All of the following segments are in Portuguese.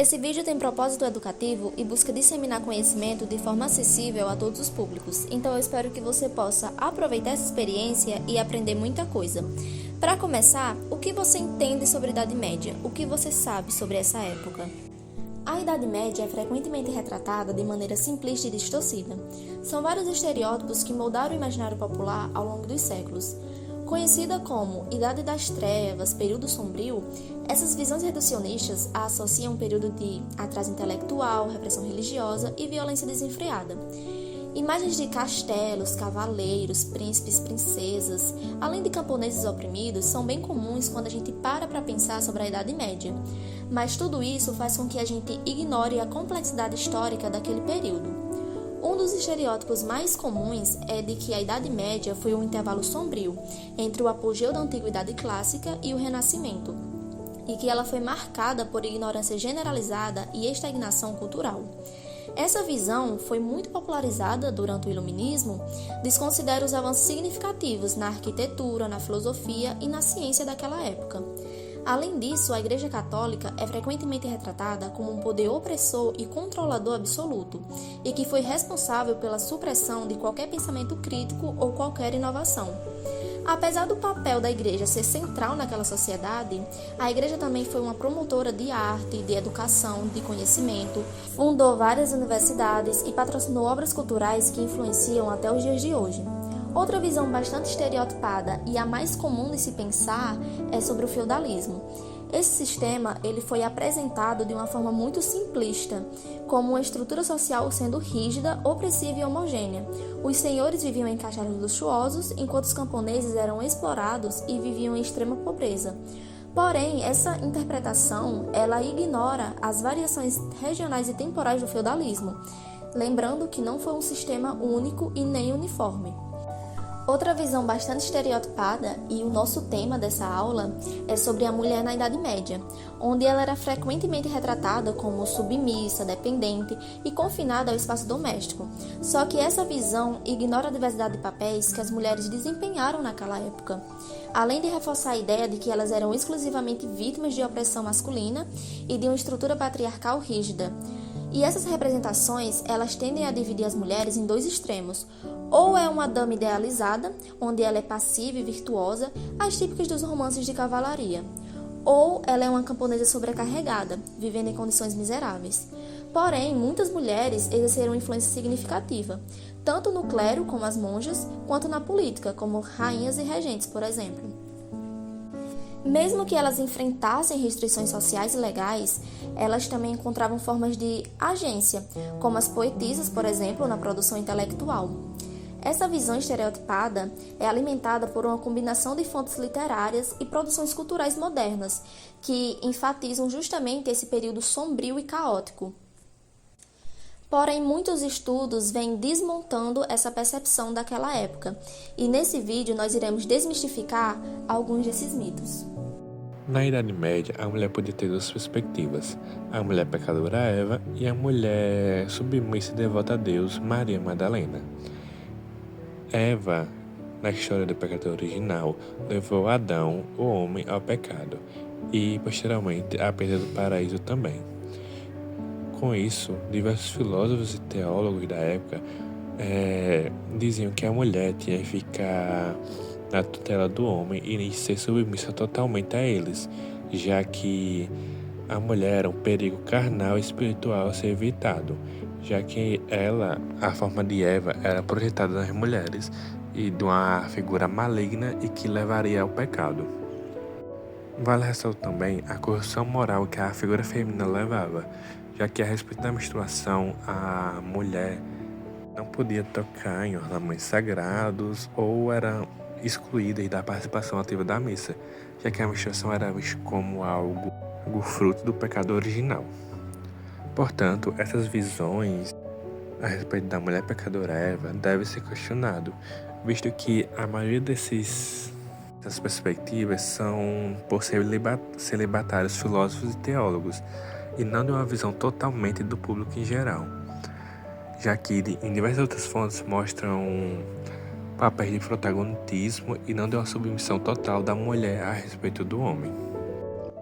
Esse vídeo tem propósito educativo e busca disseminar conhecimento de forma acessível a todos os públicos, então eu espero que você possa aproveitar essa experiência e aprender muita coisa. Para começar, o que você entende sobre a Idade Média? O que você sabe sobre essa época? A Idade Média é frequentemente retratada de maneira simplista e distorcida. São vários estereótipos que moldaram o imaginário popular ao longo dos séculos. Conhecida como Idade das Trevas, período sombrio, essas visões reducionistas a associam um período de atraso intelectual, repressão religiosa e violência desenfreada. Imagens de castelos, cavaleiros, príncipes, princesas, além de camponeses oprimidos, são bem comuns quando a gente para pensar sobre a Idade Média. Mas tudo isso faz com que a gente ignore a complexidade histórica daquele período. Um dos estereótipos mais comuns é de que a Idade Média foi um intervalo sombrio entre o apogeu da Antiguidade Clássica e o Renascimento, e que ela foi marcada por ignorância generalizada e estagnação cultural. Essa visão foi muito popularizada durante o Iluminismo, desconsidera os avanços significativos na arquitetura, na filosofia e na ciência daquela época. Além disso, a Igreja Católica é frequentemente retratada como um poder opressor e controlador absoluto, e que foi responsável pela supressão de qualquer pensamento crítico ou qualquer inovação. Apesar do papel da Igreja ser central naquela sociedade, a Igreja também foi uma promotora de arte, de educação, de conhecimento, fundou várias universidades e patrocinou obras culturais que influenciam até os dias de hoje. Outra visão bastante estereotipada e a mais comum de se pensar é sobre o feudalismo. Esse sistema ele foi apresentado de uma forma muito simplista, como uma estrutura social sendo rígida, opressiva e homogênea. Os senhores viviam em castelos luxuosos, enquanto os camponeses eram explorados e viviam em extrema pobreza. Porém, essa interpretação ela ignora as variações regionais e temporais do feudalismo, lembrando que não foi um sistema único e nem uniforme. Outra visão bastante estereotipada, e o nosso tema dessa aula, é sobre a mulher na Idade Média, onde ela era frequentemente retratada como submissa, dependente e confinada ao espaço doméstico. Só que essa visão ignora a diversidade de papéis que as mulheres desempenharam naquela época, além de reforçar a ideia de que elas eram exclusivamente vítimas de opressão masculina e de uma estrutura patriarcal rígida. E essas representações, elas tendem a dividir as mulheres em dois extremos. Ou é uma dama idealizada, onde ela é passiva e virtuosa, as típicas dos romances de cavalaria. Ou ela é uma camponesa sobrecarregada, vivendo em condições miseráveis. Porém, muitas mulheres exerceram influência significativa, tanto no clero, como as monjas, quanto na política, como rainhas e regentes, por exemplo. Mesmo que elas enfrentassem restrições sociais e legais, elas também encontravam formas de agência, como as poetisas, por exemplo, na produção intelectual. Essa visão estereotipada é alimentada por uma combinação de fontes literárias e produções culturais modernas, que enfatizam justamente esse período sombrio e caótico. Porém, muitos estudos vêm desmontando essa percepção daquela época, e nesse vídeo nós iremos desmistificar alguns desses mitos. Na Idade Média, a mulher podia ter duas perspectivas, a mulher pecadora Eva e a mulher submissa e devota a Deus, Maria Madalena. Eva, na história do pecado original, levou Adão, o homem, ao pecado e, posteriormente, à perda do paraíso também. Com isso, diversos filósofos e teólogos da época diziam que a mulher tinha que ficar na tutela do homem e ser submissa totalmente a eles, já que a mulher era um perigo carnal e espiritual a ser evitado, já que ela, a forma de Eva, era projetada nas mulheres e de uma figura maligna e que levaria ao pecado. Vale ressaltar também a corrupção moral que a figura feminina levava, já que a respeito da menstruação, a mulher não podia tocar em ornamentos sagrados ou era excluída da participação ativa da missa, já que a menstruação era vista como algo fruto do pecado original. Portanto, essas visões a respeito da mulher pecadora Eva devem ser questionado, visto que a maioria dessas perspectivas são por celibatários filósofos e teólogos, e não de uma visão totalmente do público em geral, já que em diversas outras fontes mostram papéis de protagonismo e não de uma submissão total da mulher a respeito do homem.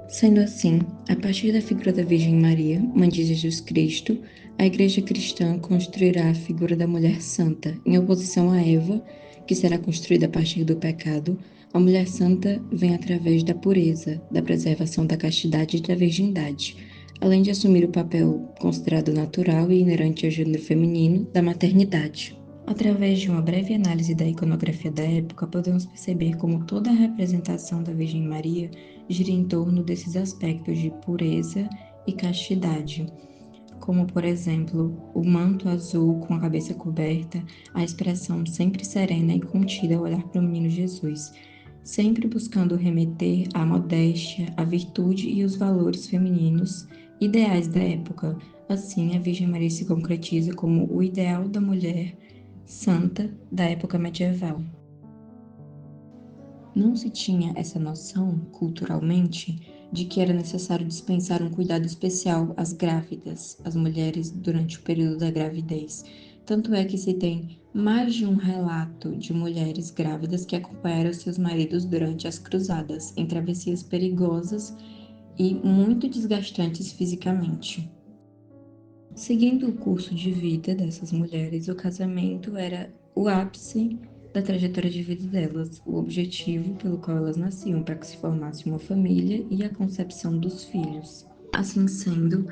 Sendo assim, a partir da figura da Virgem Maria, mãe de Jesus Cristo, a Igreja cristã construirá a figura da mulher santa, em oposição a Eva, que será construída a partir do pecado. A mulher santa vem através da pureza, da preservação da castidade e da virgindade, além de assumir o papel considerado natural e inerente ao gênero feminino da maternidade. Através de uma breve análise da iconografia da época, podemos perceber como toda a representação da Virgem Maria gira em torno desses aspectos de pureza e castidade, como, por exemplo, o manto azul com a cabeça coberta, a expressão sempre serena e contida ao olhar para o menino Jesus, sempre buscando remeter à modéstia, à virtude e os valores femininos ideais da época. Assim, a Virgem Maria se concretiza como o ideal da mulher santa da época medieval. Não se tinha essa noção, culturalmente, de que era necessário dispensar um cuidado especial às grávidas, às mulheres durante o período da gravidez. Tanto é que se tem mais de um relato de mulheres grávidas que acompanharam seus maridos durante as cruzadas, em travessias perigosas e muito desgastantes fisicamente. Seguindo o curso de vida dessas mulheres, o casamento era o ápice da trajetória de vida delas, o objetivo pelo qual elas nasciam para que se formasse uma família e a concepção dos filhos. Assim sendo,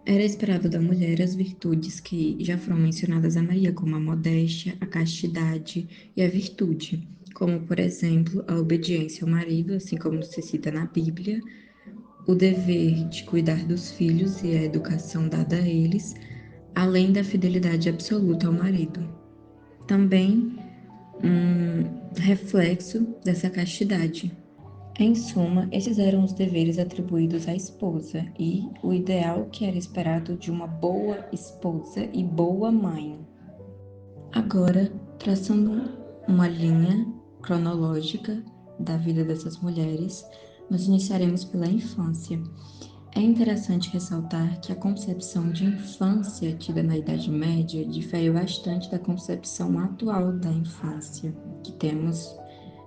era esperado da mulher as virtudes que já foram mencionadas a Maria, como a modéstia, a castidade e a virtude, como, por exemplo, a obediência ao marido, assim como se cita na Bíblia, o dever de cuidar dos filhos e a educação dada a eles, além da fidelidade absoluta ao marido. Também um reflexo dessa castidade. Em suma, esses eram os deveres atribuídos à esposa e o ideal que era esperado de uma boa esposa e boa mãe. Agora, traçando uma linha cronológica da vida dessas mulheres, nós iniciaremos pela infância. É interessante ressaltar que a concepção de infância tida na Idade Média difere bastante da concepção atual da infância que temos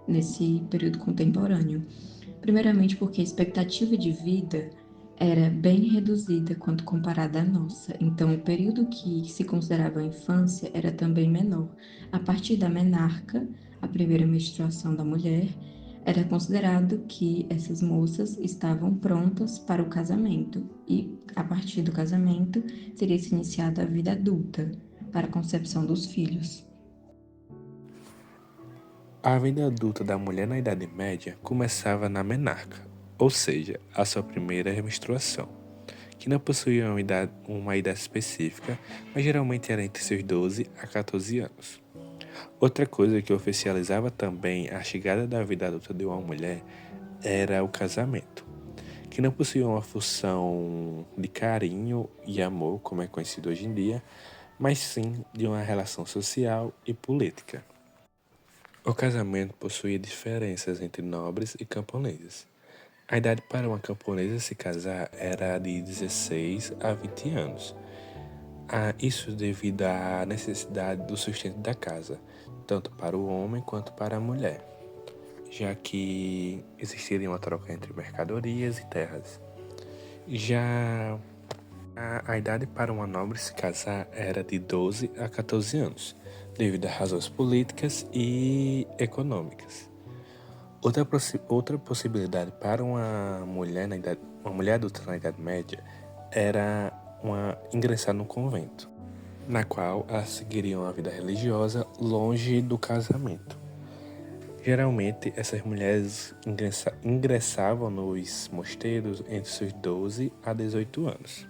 nesse período contemporâneo. Primeiramente porque a expectativa de vida era bem reduzida quando comparada à nossa, então o período que se considerava a infância era também menor. A partir da menarca, a primeira menstruação da mulher, era considerado que essas moças estavam prontas para o casamento e, a partir do casamento, teria se iniciado a vida adulta para a concepção dos filhos. A vida adulta da mulher na Idade Média começava na menarca, ou seja, a sua primeira menstruação, que não possuía uma idade específica, mas geralmente era entre seus 12 a 14 anos. Outra coisa que oficializava também a chegada da vida adulta de uma mulher era o casamento, que não possuía uma função de carinho e amor, como é conhecido hoje em dia, mas sim de uma relação social e política. O casamento possuía diferenças entre nobres e camponeses. A idade para uma camponesa se casar era de 16 a 20 anos. Isso devido à necessidade do sustento da casa, tanto para o homem quanto para a mulher, já que existiria uma troca entre mercadorias e terras. Já a idade para uma nobre se casar era de 12 a 14 anos, devido a razões políticas e econômicas. Outra possibilidade para uma mulher adulta na Idade Média era ingressar no convento, na qual elas seguiriam a vida religiosa longe do casamento. Geralmente, essas mulheres ingressavam nos mosteiros entre seus 12 a 18 anos.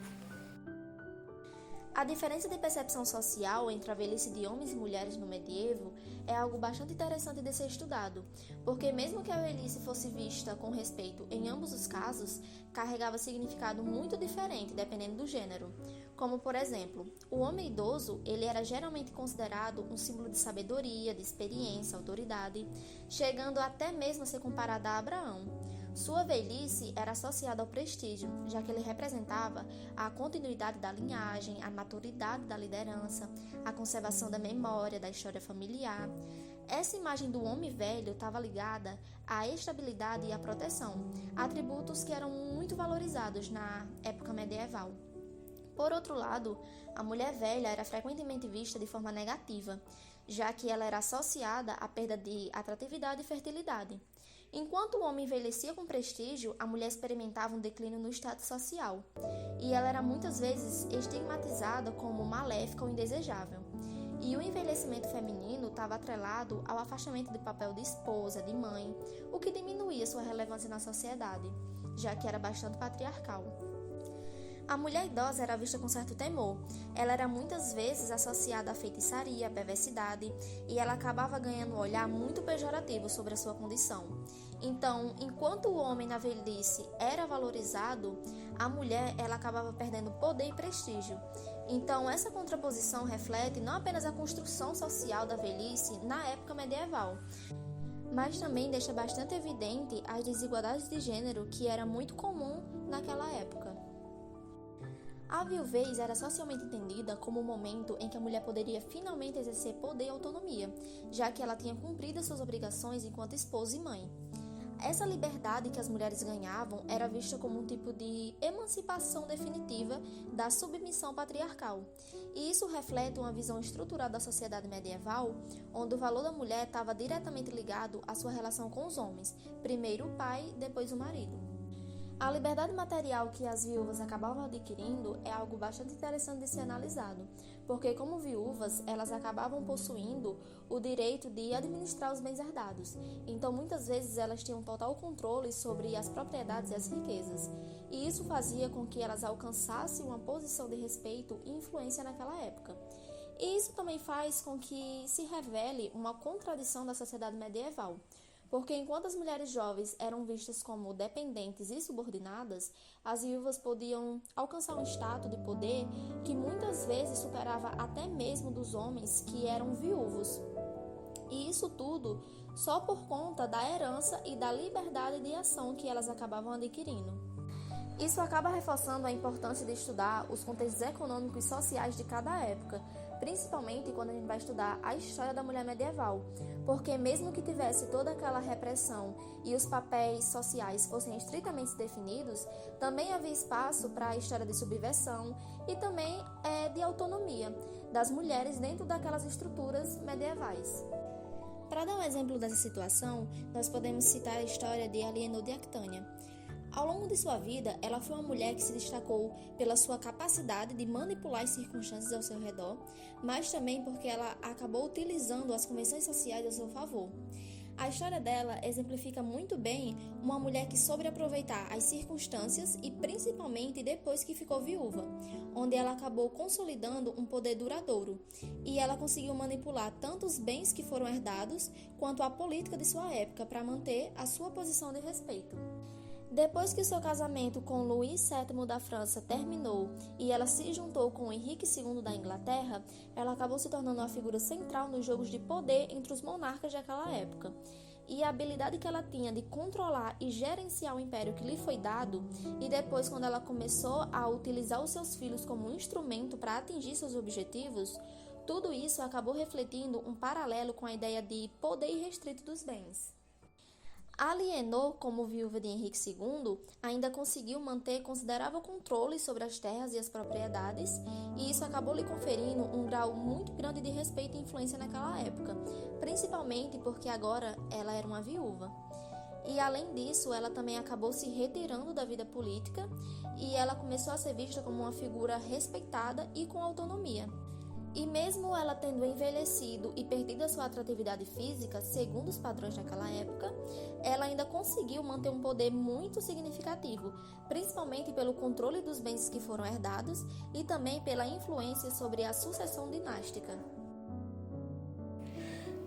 A diferença de percepção social entre a velhice de homens e mulheres no medievo é algo bastante interessante de ser estudado, porque mesmo que a velhice fosse vista com respeito em ambos os casos, carregava significado muito diferente dependendo do gênero. Como, por exemplo, o homem idoso, ele era geralmente considerado um símbolo de sabedoria, de experiência, autoridade, chegando até mesmo a ser comparado a Abraão. Sua velhice era associada ao prestígio, já que ele representava a continuidade da linhagem, a maturidade da liderança, a conservação da memória, da história familiar. Essa imagem do homem velho estava ligada à estabilidade e à proteção, atributos que eram muito valorizados na época medieval. Por outro lado, a mulher velha era frequentemente vista de forma negativa, já que ela era associada à perda de atratividade e fertilidade. Enquanto o homem envelhecia com prestígio, a mulher experimentava um declínio no status social, e ela era muitas vezes estigmatizada como maléfica ou indesejável. E o envelhecimento feminino estava atrelado ao afastamento do papel de esposa, de mãe, o que diminuía sua relevância na sociedade, já que era bastante patriarcal. A mulher idosa era vista com certo temor. Ela era muitas vezes associada à feitiçaria, à perversidade, e ela acabava ganhando um olhar muito pejorativo sobre a sua condição. Então, enquanto o homem na velhice era valorizado, a mulher ela acabava perdendo poder e prestígio. Então, essa contraposição reflete não apenas a construção social da velhice na época medieval, mas também deixa bastante evidente as desigualdades de gênero que era muito comum naquela época. A viuvez era socialmente entendida como o momento em que a mulher poderia finalmente exercer poder e autonomia, já que ela tinha cumprido suas obrigações enquanto esposa e mãe. Essa liberdade que as mulheres ganhavam era vista como um tipo de emancipação definitiva da submissão patriarcal. E isso reflete uma visão estruturada da sociedade medieval, onde o valor da mulher estava diretamente ligado à sua relação com os homens, primeiro o pai, depois o marido. A liberdade material que as viúvas acabavam adquirindo é algo bastante interessante de ser analisado, porque como viúvas, elas acabavam possuindo o direito de administrar os bens herdados, então muitas vezes elas tinham total controle sobre as propriedades e as riquezas, e isso fazia com que elas alcançassem uma posição de respeito e influência naquela época. E isso também faz com que se revele uma contradição da sociedade medieval, porque enquanto as mulheres jovens eram vistas como dependentes e subordinadas, as viúvas podiam alcançar um status de poder que muitas vezes superava até mesmo dos homens que eram viúvos. E isso tudo só por conta da herança e da liberdade de ação que elas acabavam adquirindo. Isso acaba reforçando a importância de estudar os contextos econômicos e sociais de cada época, principalmente quando a gente vai estudar a história da mulher medieval, porque mesmo que tivesse toda aquela repressão e os papéis sociais fossem estritamente definidos, também havia espaço para a história de subversão e também de autonomia das mulheres dentro daquelas estruturas medievais. Para dar um exemplo dessa situação, nós podemos citar a história de Alienor de Aquitânia. Ao longo de sua vida, ela foi uma mulher que se destacou pela sua capacidade de manipular as circunstâncias ao seu redor, mas também porque ela acabou utilizando as convenções sociais a seu favor. A história dela exemplifica muito bem uma mulher que soube aproveitar as circunstâncias e principalmente depois que ficou viúva, onde ela acabou consolidando um poder duradouro, e ela conseguiu manipular tanto os bens que foram herdados quanto a política de sua época para manter a sua posição de respeito. Depois que seu casamento com Luís VII da França terminou e ela se juntou com Henrique II da Inglaterra, ela acabou se tornando uma figura central nos jogos de poder entre os monarcas daquela época. E a habilidade que ela tinha de controlar e gerenciar o império que lhe foi dado, e depois quando ela começou a utilizar os seus filhos como um instrumento para atingir seus objetivos, tudo isso acabou refletindo um paralelo com a ideia de poder irrestrito dos bens. Alienor, como viúva de Henrique II, ainda conseguiu manter considerável controle sobre as terras e as propriedades, e isso acabou lhe conferindo um grau muito grande de respeito e influência naquela época, principalmente porque agora ela era uma viúva. E além disso, ela também acabou se retirando da vida política e ela começou a ser vista como uma figura respeitada e com autonomia. E mesmo ela tendo envelhecido e perdido a sua atratividade física, segundo os padrões daquela época, ela ainda conseguiu manter um poder muito significativo, principalmente pelo controle dos bens que foram herdados e também pela influência sobre a sucessão dinástica.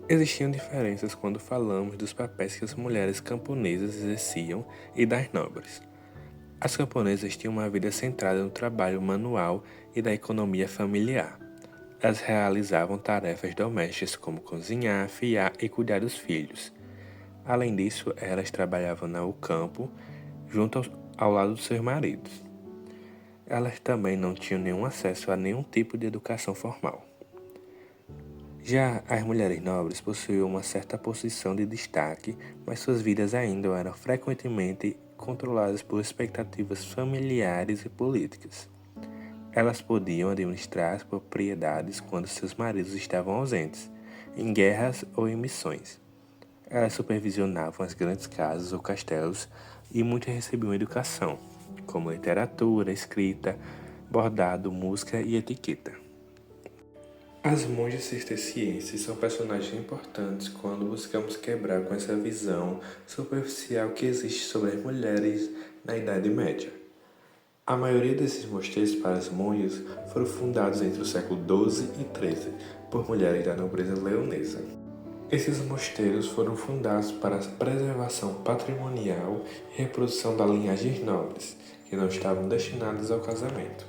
Existiam diferenças quando falamos dos papéis que as mulheres camponesas exerciam e das nobres. As camponesas tinham uma vida centrada no trabalho manual e da economia familiar. Elas realizavam tarefas domésticas como cozinhar, fiar e cuidar dos filhos. Além disso, elas trabalhavam no campo, junto ao lado dos seus maridos. Elas também não tinham nenhum acesso a nenhum tipo de educação formal. Já as mulheres nobres possuíam uma certa posição de destaque, mas suas vidas ainda eram frequentemente controladas por expectativas familiares e políticas. Elas podiam administrar as propriedades quando seus maridos estavam ausentes, em guerras ou em missões. Elas supervisionavam as grandes casas ou castelos e muitas recebiam educação, como literatura, escrita, bordado, música e etiqueta. As monjas cistercienses são personagens importantes quando buscamos quebrar com essa visão superficial que existe sobre as mulheres na Idade Média. A maioria desses mosteiros para as monjas foram fundados entre o século XII e XIII por mulheres da nobreza leonesa. Esses mosteiros foram fundados para a preservação patrimonial e reprodução das linhagens nobres, que não estavam destinadas ao casamento.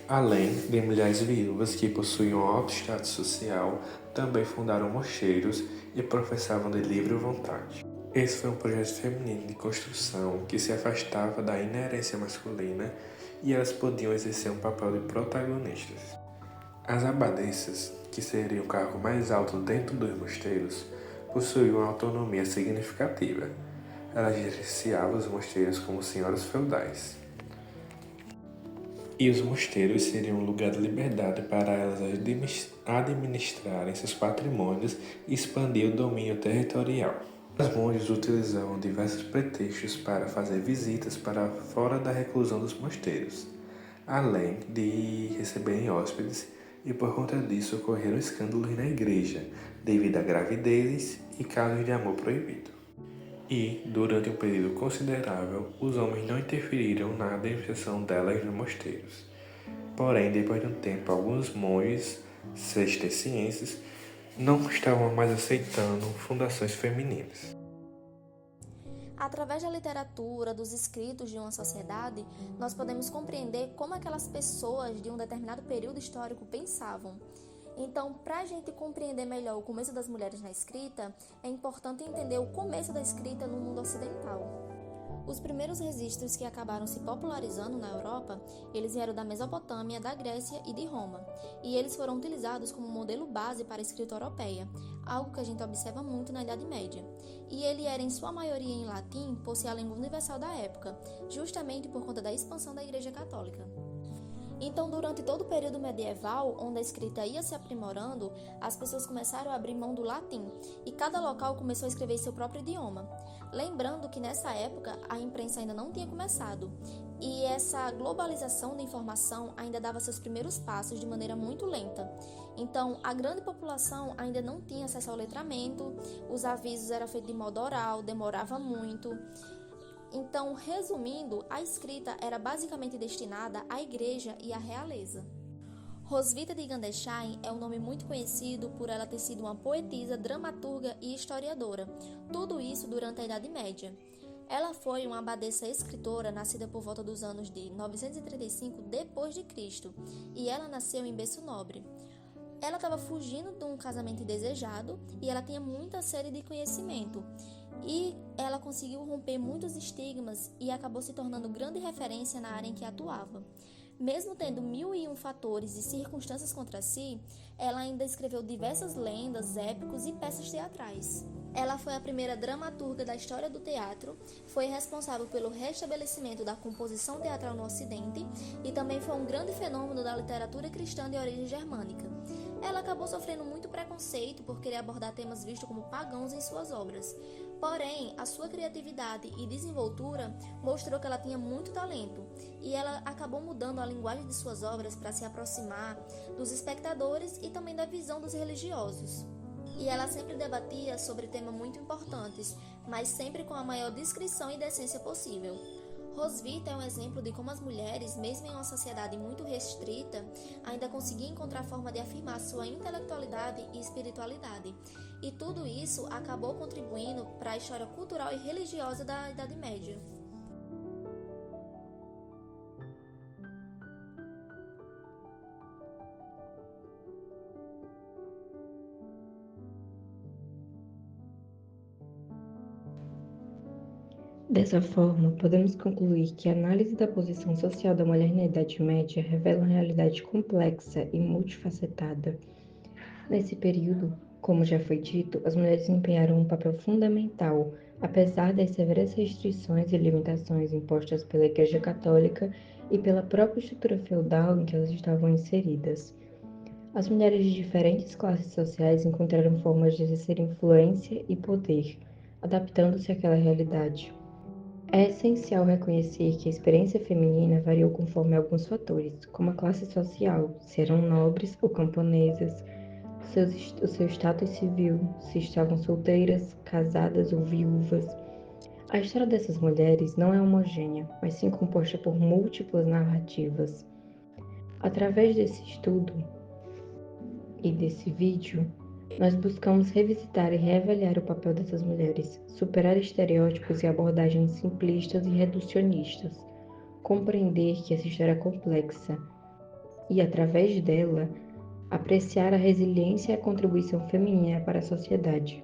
Além de mulheres viúvas que possuíam alto status social, também fundaram mosteiros e professavam de livre vontade. Esse foi um projeto feminino de construção que se afastava da inerência masculina e elas podiam exercer um papel de protagonistas. As abadesas, que seriam o cargo mais alto dentro dos mosteiros, possuíam uma autonomia significativa. Elas gerenciavam os mosteiros como senhoras feudais. E os mosteiros seriam um lugar de liberdade para elas administrarem seus patrimônios e expandir o domínio territorial. As monjas utilizavam diversos pretextos para fazer visitas para fora da reclusão dos mosteiros, além de receberem hóspedes, e por conta disso ocorreram escândalos na igreja, devido a gravidezes e casos de amor proibido. E, durante um período considerável, os homens não interferiram na administração delas nos mosteiros. Porém, depois de um tempo, alguns monges cistercienses não estavam mais aceitando fundações femininas. Através da literatura, dos escritos de uma sociedade, nós podemos compreender como aquelas pessoas de um determinado período histórico pensavam. Então, para a gente compreender melhor o começo das mulheres na escrita, é importante entender o começo da escrita no mundo ocidental. Os primeiros registros que acabaram se popularizando na Europa, eles vieram da Mesopotâmia, da Grécia e de Roma, e eles foram utilizados como modelo base para a escrita europeia, algo que a gente observa muito na Idade Média. E ele era em sua maioria em latim, por ser a língua universal da época, justamente por conta da expansão da Igreja Católica. Então, durante todo o período medieval, onde a escrita ia se aprimorando, as pessoas começaram a abrir mão do latim, e cada local começou a escrever seu próprio idioma. Lembrando que nessa época a imprensa ainda não tinha começado, e essa globalização da informação ainda dava seus primeiros passos de maneira muito lenta. Então, a grande população ainda não tinha acesso ao letramento, os avisos eram feitos de modo oral, demorava muito. Então, resumindo, a escrita era basicamente destinada à igreja e à realeza. Roswitha de Gandersheim é um nome muito conhecido por ela ter sido uma poetisa, dramaturga e historiadora, tudo isso durante a Idade Média. Ela foi uma abadesa escritora nascida por volta dos anos de 935 d.C. e ela nasceu em berço nobre. Ela estava fugindo de um casamento indesejado e ela tinha muita sede de conhecimento. E ela conseguiu romper muitos estigmas e acabou se tornando grande referência na área em que atuava. Mesmo tendo 1001 fatores e circunstâncias contra si, ela ainda escreveu diversas lendas, épicos e peças teatrais. Ela foi a primeira dramaturga da história do teatro, foi responsável pelo restabelecimento da composição teatral no Ocidente e também foi um grande fenômeno da literatura cristã de origem germânica. Ela acabou sofrendo muito preconceito por querer abordar temas vistos como pagãos em suas obras. Porém, a sua criatividade e desenvoltura mostrou que ela tinha muito talento e ela acabou mudando a linguagem de suas obras para se aproximar dos espectadores e também da visão dos religiosos. E ela sempre debatia sobre temas muito importantes, mas sempre com a maior discrição e decência possível. Roswitha é um exemplo de como as mulheres, mesmo em uma sociedade muito restrita, ainda conseguiam encontrar forma de afirmar sua intelectualidade e espiritualidade. E tudo isso acabou contribuindo para a história cultural e religiosa da Idade Média. Dessa forma, podemos concluir que a análise da posição social da mulher na Idade Média revela uma realidade complexa e multifacetada. Nesse período, como já foi dito, as mulheres desempenharam um papel fundamental, apesar das severas restrições e limitações impostas pela Igreja Católica e pela própria estrutura feudal em que elas estavam inseridas. As mulheres de diferentes classes sociais encontraram formas de exercer influência e poder, adaptando-se àquela realidade. É essencial reconhecer que a experiência feminina variou conforme alguns fatores, como a classe social, se eram nobres ou camponesas, o seu status civil, se estavam solteiras, casadas ou viúvas. A história dessas mulheres não é homogênea, mas sim composta por múltiplas narrativas. Através desse estudo e desse vídeo, nós buscamos revisitar e reavaliar o papel dessas mulheres, superar estereótipos e abordagens simplistas e reducionistas, compreender que essa história é complexa e, através dela, apreciar a resiliência e a contribuição feminina para a sociedade.